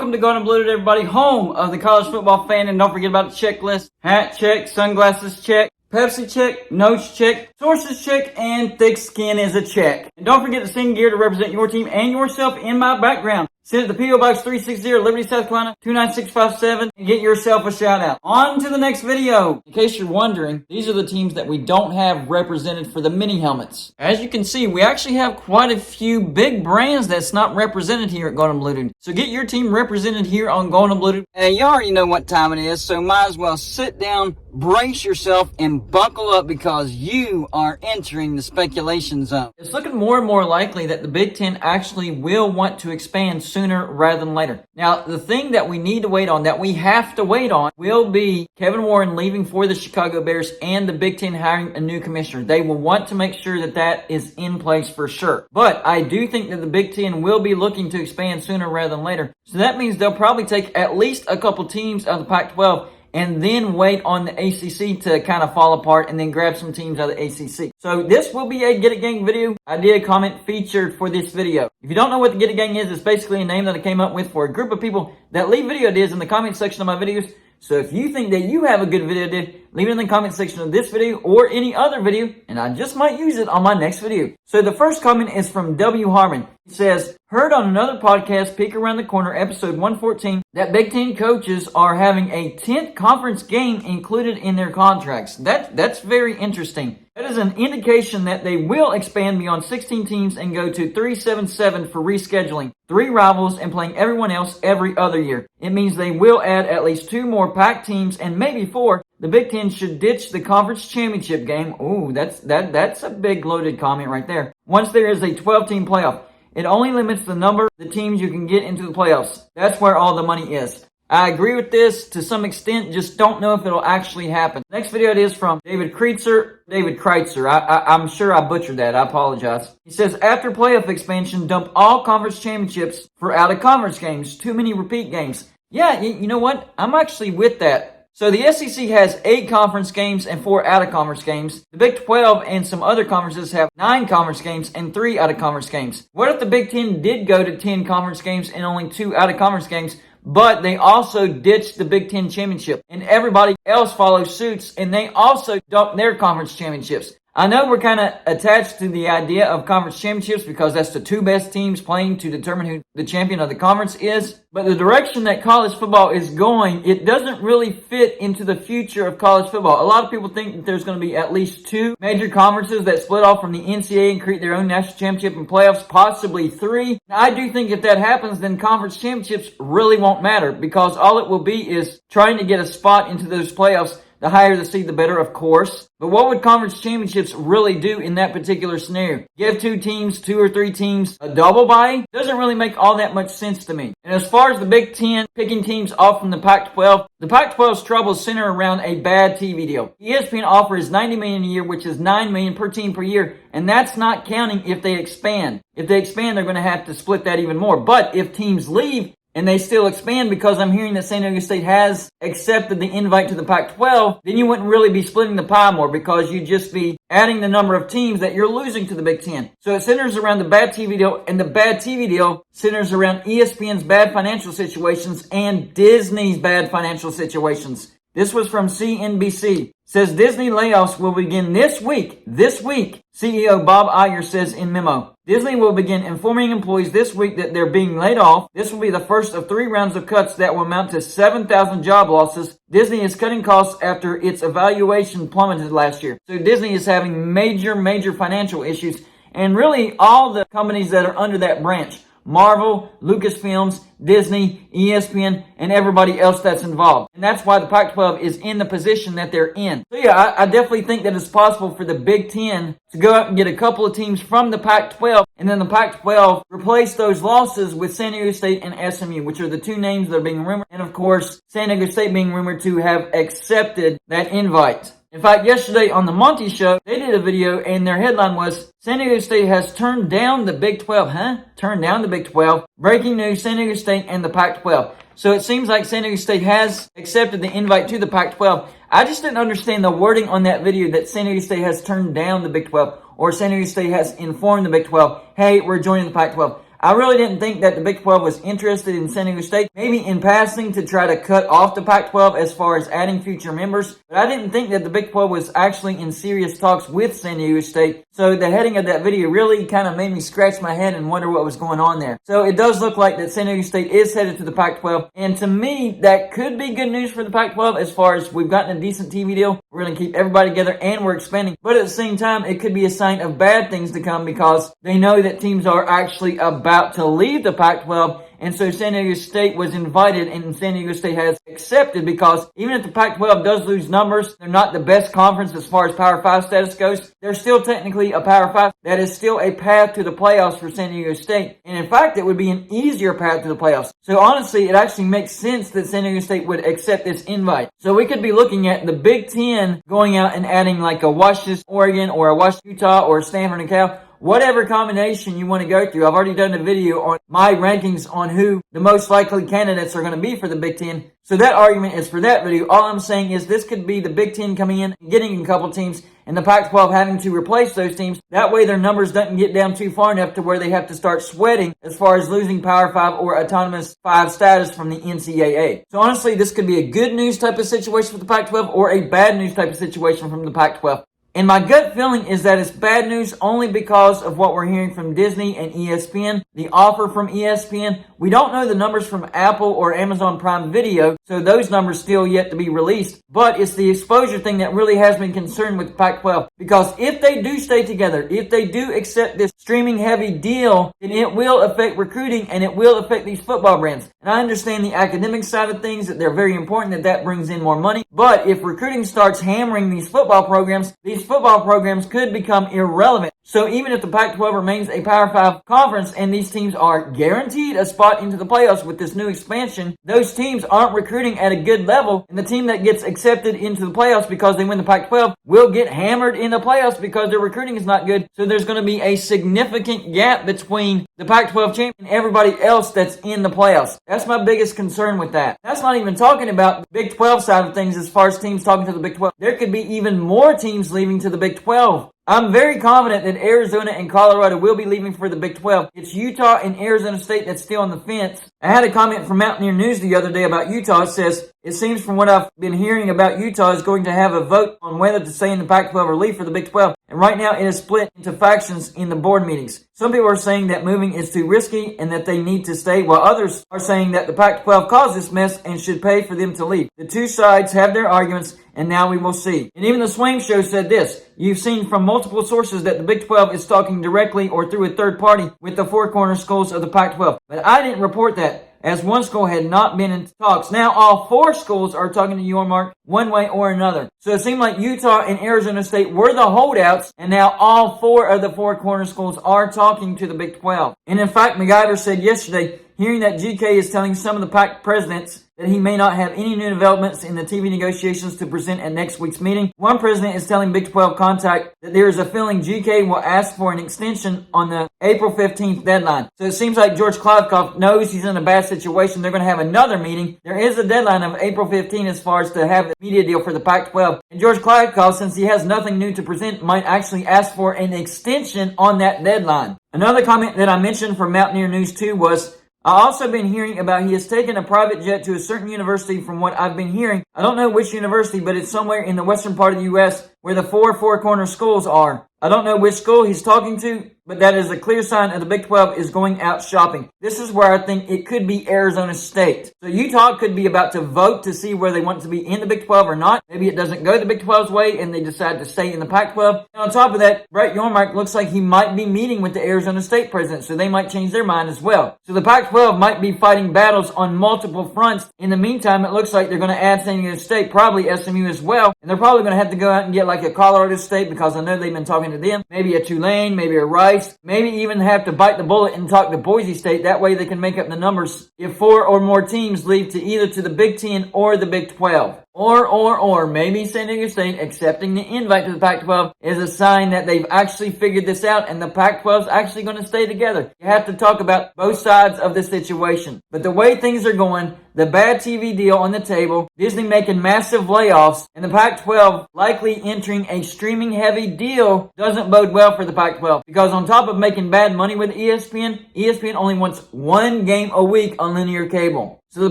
Welcome to Golden Blue, everybody, home of the college football fan. And don't forget about the checklist. Hat check, sunglasses check, Pepsi check, notes check, sources check, and thick skin is a check. And don't forget to send gear to represent your team and yourself in my background. Send it to P.O. Box 360, Liberty, South Carolina, 29657, and get yourself a shout out. On to the next video. In case you're wondering, these are the teams that we don't have represented for the mini helmets. As you can see, we actually have quite a few big brands that's not represented here at Golden Blue. So get your team represented here on Golden Blue. Hey, you already know what time it is, so might as well sit down, brace yourself, and buckle up because you are entering the speculation zone. It's looking more and more likely that the Big Ten actually will want to expand sooner rather than later. Now, the thing that we need to wait on, that we have to wait on, will be Kevin Warren leaving for the Chicago Bears and the Big Ten hiring a new commissioner. They will want to make sure that that is in place for sure. But I do think that the Big Ten will be looking to expand sooner rather than later. So that means they'll probably take at least a couple teams out of the Pac-12 and then wait on the ACC to kind of fall apart and then grab some teams out of the ACC. So this will be a Get It Gang video. I did a comment featured for this video. If you don't know what the Get It Gang is, it's basically a name that I came up with for a group of people that leave video ideas in the comment section of my videos. So if you think that you have a good video idea, leave it in the comment section of this video or any other video, and I just might use it on my next video. So the first comment is from W. Harmon. He says, heard on another podcast, Peek Around the Corner, episode 114, that Big Ten coaches are having a 10th conference game included in their contracts. That's very interesting. That is an indication that they will expand beyond 16 teams and go to 3-7-7 for rescheduling, 3 rivals, and playing everyone else every other year. It means they will add at least 2 more PAC teams and maybe 4. The Big Ten should ditch the conference championship game. Ooh, that's a big loaded comment right there. Once there is a 12-team playoff, it only limits the number of the teams you can get into the playoffs. That's where all the money is. I agree with this to some extent, just don't know if it'll actually happen. Next video it is from David Kreitzer. I'm sure I butchered that. I apologize. He says, after playoff expansion, dump all conference championships for out-of-conference games. Too many repeat games. Yeah, you know what? I'm actually with that. So the SEC has 8 conference games and 4 out-of-conference games. The Big 12 and some other conferences have 9 conference games and 3 out-of-conference games. What if the Big 10 did go to 10 conference games and only 2 out-of-conference games, but they also ditched the Big Ten championship and everybody else follows suits and they also dump their conference championships? I know we're kind of attached to the idea of conference championships because that's the 2 best teams playing to determine who the champion of the conference is. But the direction that college football is going, it doesn't really fit into the future of college football. A lot of people think that there's going to be at least 2 major conferences that split off from the NCAA and create their own national championship and playoffs, possibly 3. Now, I do think if that happens, then conference championships really won't matter because all it will be is trying to get a spot into those playoffs. The higher the seed, the better, of course. But what would conference championships really do in that particular scenario? Give 2 teams, 2 or 3 teams, a double bye? Doesn't really make all that much sense to me. And as far as the Big Ten picking teams off from the Pac-12, the Pac-12's troubles center around a bad TV deal. ESPN offer is $90 million a year, which is $9 million per team per year. And that's not counting if they expand. If they expand, they're going to have to split that even more. But if teams leave, and they still expand because I'm hearing that San Diego State has accepted the invite to the Pac-12, then you wouldn't really be splitting the pie more because you'd just be adding the number of teams that you're losing to the Big Ten. So it centers around the bad TV deal, and the bad TV deal centers around ESPN's bad financial situations and Disney's bad financial situations. This was from CNBC. Says Disney layoffs will begin this week. CEO Bob Iger says in memo. Disney will begin informing employees this week that they're being laid off. This will be the first of 3 rounds of cuts that will amount to 7,000 job losses. Disney is cutting costs after its evaluation plummeted last year. So Disney is having major financial issues. And really all the companies that are under that branch. Marvel, Lucasfilms, Disney, ESPN, and everybody else that's involved. And that's why the Pac-12 is in the position that they're in. So yeah, I definitely think that it's possible for the Big Ten to go out and get a couple of teams from the Pac-12, and then the Pac-12 replace those losses with San Diego State and SMU, which are the 2 names that are being rumored. And of course, San Diego State being rumored to have accepted that invite. In fact, yesterday on the Monty Show, they did a video and their headline was, San Diego State has turned down the Big 12. Turned down the Big 12. Breaking news, San Diego State and the Pac-12. So it seems like San Diego State has accepted the invite to the Pac-12. I just didn't understand the wording on that video that San Diego State has turned down the Big 12 or San Diego State has informed the Big 12, hey, we're joining the Pac-12. I really didn't think that the Big 12 was interested in San Diego State, maybe in passing to try to cut off the Pac-12 as far as adding future members. But I didn't think that the Big 12 was actually in serious talks with San Diego State. So the heading of that video really kind of made me scratch my head and wonder what was going on there. So it does look like that San Diego State is headed to the Pac-12. And to me, that could be good news for the Pac-12 as far as we've gotten a decent TV deal. We're going to keep everybody together and we're expanding. But at the same time, it could be a sign of bad things to come because they know that teams are actually about to leave the Pac-12. And so San Diego State was invited and San Diego State has accepted because even if the Pac-12 does lose numbers, they're not the best conference as far as Power 5 status goes. They're still technically a Power 5. That is still a path to the playoffs for San Diego State. And in fact, it would be an easier path to the playoffs. So honestly, it actually makes sense that San Diego State would accept this invite. So we could be looking at the Big Ten going out and adding like a Washington, Oregon, or a Washington, Utah, or Stanford and Cal. Whatever combination you want to go through. I've already done a video on my rankings on who the most likely candidates are going to be for the Big Ten. So that argument is for that video. All I'm saying is this could be the Big Ten coming in and getting a couple teams and the Pac-12 having to replace those teams. That way their numbers don't get down too far enough to where they have to start sweating as far as losing Power 5 or Autonomous 5 status from the NCAA. So honestly, this could be a good news type of situation for the Pac-12 or a bad news type of situation from the Pac-12. And my gut feeling is that it's bad news only because of what we're hearing from Disney and ESPN, the offer from ESPN. We don't know the numbers from Apple or Amazon Prime Video, so those numbers still yet to be released. But it's the exposure thing that really has been concerned with the Pac-12. Because if they do stay together, if they do accept this streaming heavy deal, then it will affect recruiting and it will affect these football brands. And I understand the academic side of things, that they're very important, that brings in more money. But if recruiting starts hammering these football programs, these football programs could become irrelevant. So even if the Pac-12 remains a Power 5 conference and these teams are guaranteed a spot into the playoffs with this new expansion, those teams aren't recruiting at a good level, and the team that gets accepted into the playoffs because they win the Pac-12 will get hammered in the playoffs because their recruiting is not good. So there's going to be a significant gap between the Pac-12 champion and everybody else that's in the playoffs. That's my biggest concern with that. That's not even talking about the Big 12 side of things as far as teams talking to the Big 12. There could be even more teams leaving to the Big 12. I'm very confident that Arizona and Colorado will be leaving for the Big 12. It's Utah and Arizona State that's still on the fence. I had a comment from Mountaineer News the other day about Utah. It says, it seems from what I've been hearing about Utah is going to have a vote on whether to stay in the Pac-12 or leave for the Big 12. And right now it is split into factions in the board meetings. Some people are saying that moving is too risky and that they need to stay, while others are saying that the Pac-12 caused this mess and should pay for them to leave. The two sides have their arguments, and now we will see. And even the Swaim Show said this: you've seen from multiple sources that the Big 12 is talking directly or through a third party with the four corner schools of the Pac-12. But I didn't report that, as one school had not been in talks. Now all four schools are talking to Yormark one way or another. So it seemed like Utah and Arizona State were the holdouts, and now all four of the four corner schools are talking to the Big 12. And in fact, MacGyver said yesterday, hearing that GK is telling some of the PAC presidents that he may not have any new developments in the TV negotiations to present at next week's meeting. One president is telling Big 12 Contact that there is a feeling GK will ask for an extension on the April 15th deadline. So it seems like George Kliavkoff knows he's in a bad situation. They're going to have another meeting. There is a deadline of April 15th as far as to have the media deal for the Pac-12. And George Kliavkoff, since he has nothing new to present, might actually ask for an extension on that deadline. Another comment that I mentioned from Mountaineer News 2 was, I've also been hearing about he has taken a private jet to a certain university from what I've been hearing. I don't know which university, but it's somewhere in the western part of the U.S. where the four corner schools are. I don't know which school he's talking to, but that is a clear sign of the Big 12 is going out shopping. This is where I think it could be Arizona State. So Utah could be about to vote to see where they want to be in the Big 12 or not. Maybe it doesn't go the Big 12's way and they decide to stay in the Pac-12. And on top of that, Brett Yormark looks like he might be meeting with the Arizona State president, so they might change their mind as well. So the Pac-12 might be fighting battles on multiple fronts. In the meantime, it looks like they're going to add San Diego State, probably SMU as well. And they're probably going to have to go out and get like a Colorado State, because I know they've been talking to them. Maybe a Tulane, maybe a Rice, maybe even have to bite the bullet and talk to Boise State. That way they can make up the numbers if four or more teams leave to either to the Big 10 or the Big 12. Or maybe San Diego State accepting the invite to the Pac-12 is a sign that they've actually figured this out and the Pac-12 is actually going to stay together. You have to talk about both sides of the situation. But the way things are going, the bad TV deal on the table, Disney making massive layoffs, and the Pac-12 likely entering a streaming-heavy deal doesn't bode well for the Pac-12. Because on top of making bad money with ESPN, ESPN only wants one game a week on linear cable. So the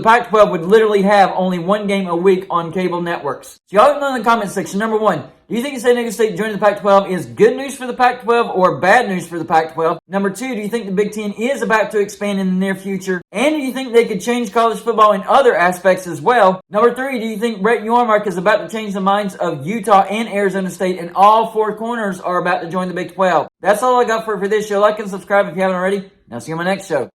Pac-12 would literally have only one game a week on cable networks. So y'all let me know in the comment section. Number one, do you think San Diego State joining the Pac-12 is good news for the Pac-12 or bad news for the Pac-12? Number two, do you think the Big Ten is about to expand in the near future? And do you think they could change college football in other aspects as well? Number three, do you think Brett Yormark is about to change the minds of Utah and Arizona State and all four corners are about to join the Big 12? That's all I got for this show. Like and subscribe if you haven't already. Now see you on my next show.